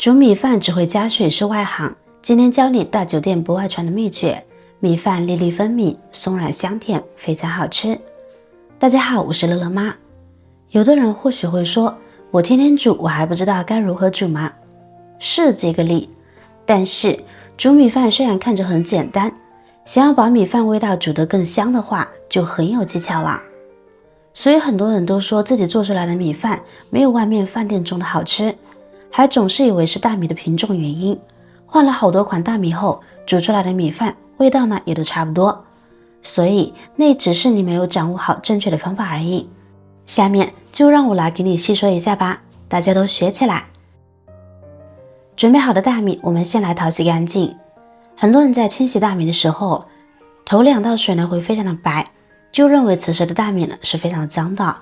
煮米饭只会加水是外行，今天教你大酒店不外传的秘诀，米饭粒粒分明，松软香甜，非常好吃。大家好，我是乐乐妈。有的人或许会说，我天天煮，我还不知道该如何煮吗？是这个理，但是煮米饭虽然看着很简单，想要把米饭味道煮得更香的话，就很有技巧了。所以很多人都说自己做出来的米饭没有外面饭店中的好吃，还总是以为是大米的品种原因，换了好多款大米后煮出来的米饭味道呢也都差不多，所以那只是你没有掌握好正确的方法而已。下面就让我来给你细说一下吧，大家都学起来。准备好的大米我们先来淘洗干净。很多人在清洗大米的时候，头2道水呢会非常的白，就认为此时的大米呢是非常脏的，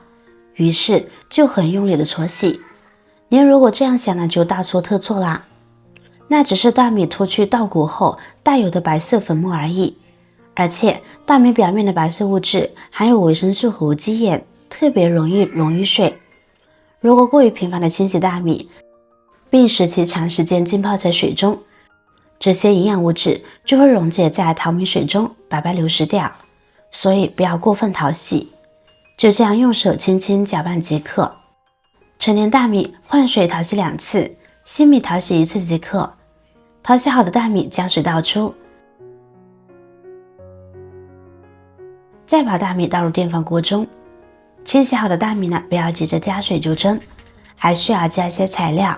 于是就很用力的搓洗。您如果这样想呢，就大错特错啦。那只是大米脱去稻谷后带有的白色粉末而已，而且大米表面的白色物质含有维生素和无机盐，特别容易溶于水。如果过于频繁的清洗大米，并使其长时间浸泡在水中，这些营养物质就会溶解在淘米水中，白白流失掉。所以不要过分淘洗，就这样用手轻轻搅拌即可。成年大米换水淘洗2次，新米淘洗1次即可。淘洗好的大米将水倒出，再把大米倒入电饭锅中。清洗好的大米呢，不要急着加水就蒸，还需要加一些材料。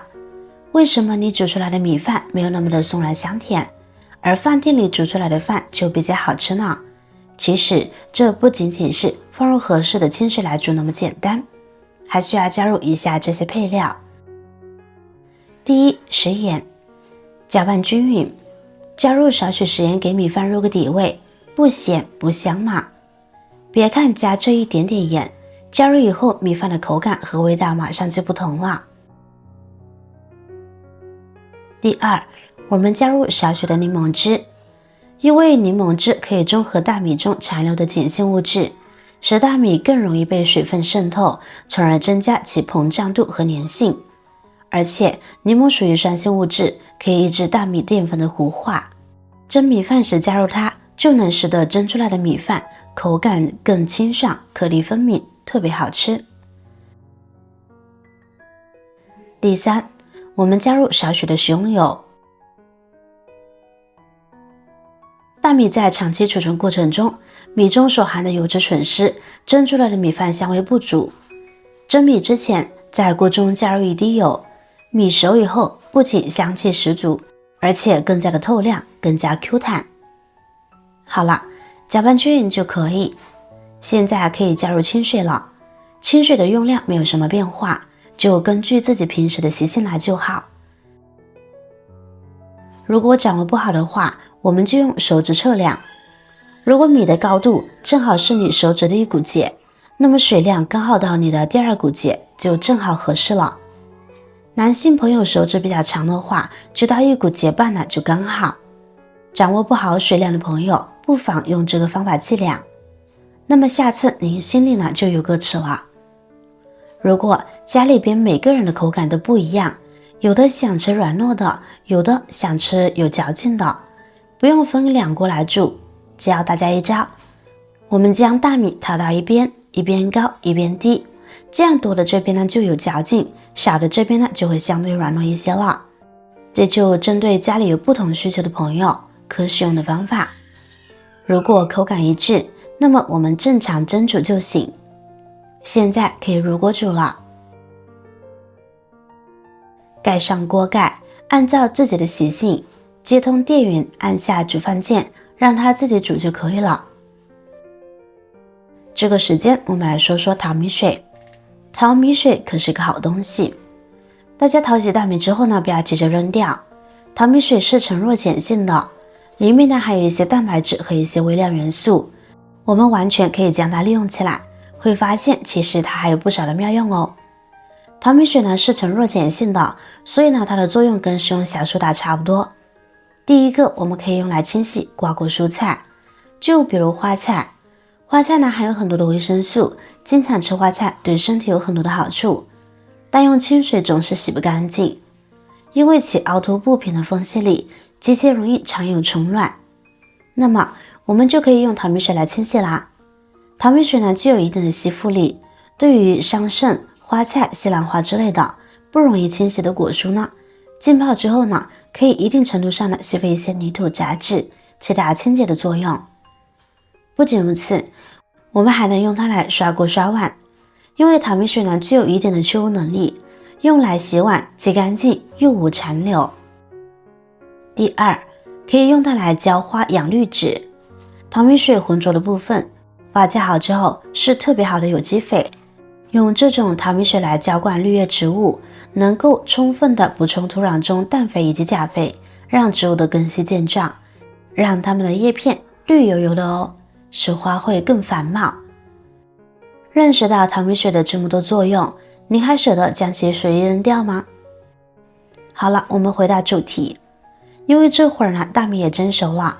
为什么你煮出来的米饭没有那么的松软香甜，而饭店里煮出来的饭就比较好吃呢？其实这不仅仅是放入合适的清水来煮那么简单，还需要加入以下这些配料。第一，食盐，搅拌均匀，加入少许食盐给米饭入个底味，不咸不香嘛。别看加这一点点盐，加入以后米饭的口感和味道马上就不同了。第二，我们加入少许的柠檬汁，因为柠檬汁可以中和大米中残留的碱性物质，使大米更容易被水分渗透，从而增加其膨胀度和粘性。而且柠檬属于酸性物质，可以抑制大米淀粉的糊化，蒸米饭时加入它，就能使得蒸出来的米饭口感更清爽，颗粒分明，特别好吃。第三，我们加入少许的食用油。大米在长期储存过程中，米中所含的油脂损失，蒸出来的米饭香味不足。蒸米之前，在锅中加入1滴油，米熟以后不仅香气十足，而且更加的透亮，更加 Q 弹。好了，搅拌均匀就可以。现在可以加入清水了，清水的用量没有什么变化，就根据自己平时的习性来就好。如果掌握不好的话，我们就用手指测量。如果米的高度正好是你手指的1股节，那么水量刚好到你的第2股节，就正好合适了。男性朋友手指比较长的话，就到1股节半呢，就刚好。掌握不好水量的朋友，不妨用这个方法计量。那么下次您心里呢就有个尺了。如果家里边每个人的口感都不一样，有的想吃软糯的，有的想吃有嚼劲的，不用分2锅来煮，教大家一招。我们将大米淘到一边，一边高一边低，这样多的这边呢就有嚼劲，少的这边呢就会相对软糯一些了。这就针对家里有不同需求的朋友可使用的方法。如果口感一致，那么我们正常蒸煮就行。现在可以入锅煮了。盖上锅盖，按照自己的习性接通电源，按下煮饭键，让它自己煮就可以了。这个时间我们来说说淘米水。淘米水可是个好东西，大家淘洗大米之后呢，不要急着扔掉。淘米水是呈弱碱性的，里面呢还有一些蛋白质和一些微量元素，我们完全可以将它利用起来，会发现其实它还有不少的妙用哦。淘米水呢是呈弱碱性的，所以呢它的作用跟使用小苏打差不多。第一个，我们可以用来清洗瓜果蔬菜，就比如花菜。花菜呢含有很多的维生素，经常吃花菜对身体有很多的好处，但用清水总是洗不干净，因为其凹凸不平的缝隙里极其容易藏有虫卵。那么我们就可以用淘米水来清洗啦。淘米水呢具有一定的吸附力，对于桑葚、花菜、西兰花之类的不容易清洗的果蔬呢，浸泡之后呢，可以一定程度上的吸附一些泥土杂质，起到清洁的作用。不仅如此，我们还能用它来刷锅刷碗，因为淘米水呢具有一定的去污能力，用来洗碗既干净又无残留。第二，可以用它来浇花养绿植。淘米水浑浊的部分发酵好之后是特别好的有机肥，用这种淘米水来浇灌绿叶植物，能够充分的补充土壤中氮肥以及钾肥，让植物的根系健壮，让它们的叶片绿油油的哦，使花卉更繁茂。认识到淘米水的这么多作用，您还舍得将其随意扔掉吗？好了，我们回到主题。因为这会儿呢，大米也蒸熟了。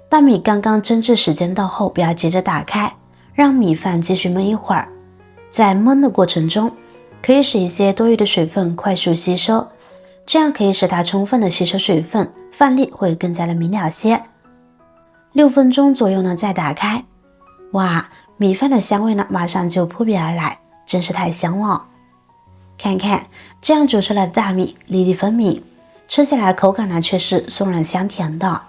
大米刚刚蒸制时间到后，不要急着打开，让米饭继续焖一会儿。在焖的过程中，可以使一些多余的水分快速吸收，这样可以使它充分的吸收水分，饭粒会更加的明了些。6分钟左右呢，再打开。哇，米饭的香味呢，马上就扑鼻而来，真是太香了。看看这样煮出来的大米粒粒分明，吃起来口感呢却是松软香甜的。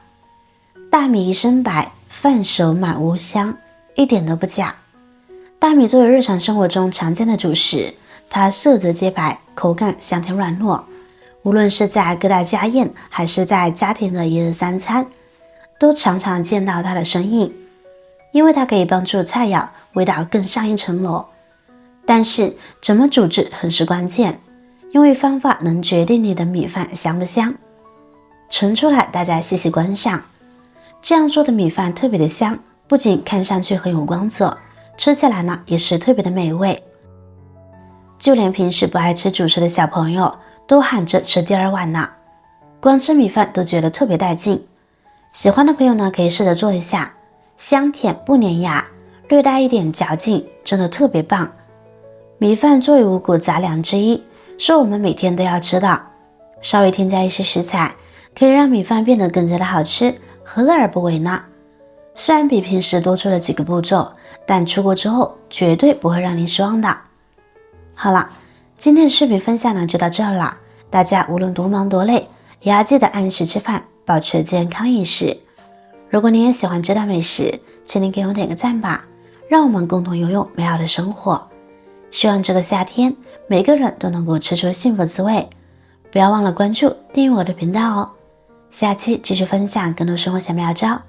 大米一身白，饭熟满屋香，一点都不假。大米作为日常生活中常见的主食，它色泽洁白，口感香甜软糯。无论是在各大家宴，还是在家庭的一日三餐，都常常见到它的身影。因为它可以帮助菜肴味道更上一层楼。但是怎么煮制很是关键，因为方法能决定你的米饭香不香。盛出来大家细细观赏，这样做的米饭特别的香，不仅看上去很有光泽，吃起来呢也是特别的美味。就连平时不爱吃主食的小朋友都喊着吃第2碗呢，光吃米饭都觉得特别带劲。喜欢的朋友呢可以试着做一下，香甜不粘牙，略带一点嚼劲，真的特别棒。米饭作为五谷杂粮之一，是我们每天都要吃的，稍微添加一些食材，可以让米饭变得更加的好吃，何乐而不为呢？虽然比平时多出了几个步骤，但出锅之后绝对不会让您失望的。好了，今天的视频分享呢就到这儿了，大家无论多忙多累，也要记得按时吃饭，保持健康饮食。如果你也喜欢这道美食，请您给我点个赞吧，让我们共同拥有美好的生活。希望这个夏天每个人都能够吃出幸福滋味。不要忘了关注订阅我的频道哦，下期继续分享更多生活小妙招。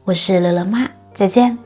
我是乐乐妈，再见。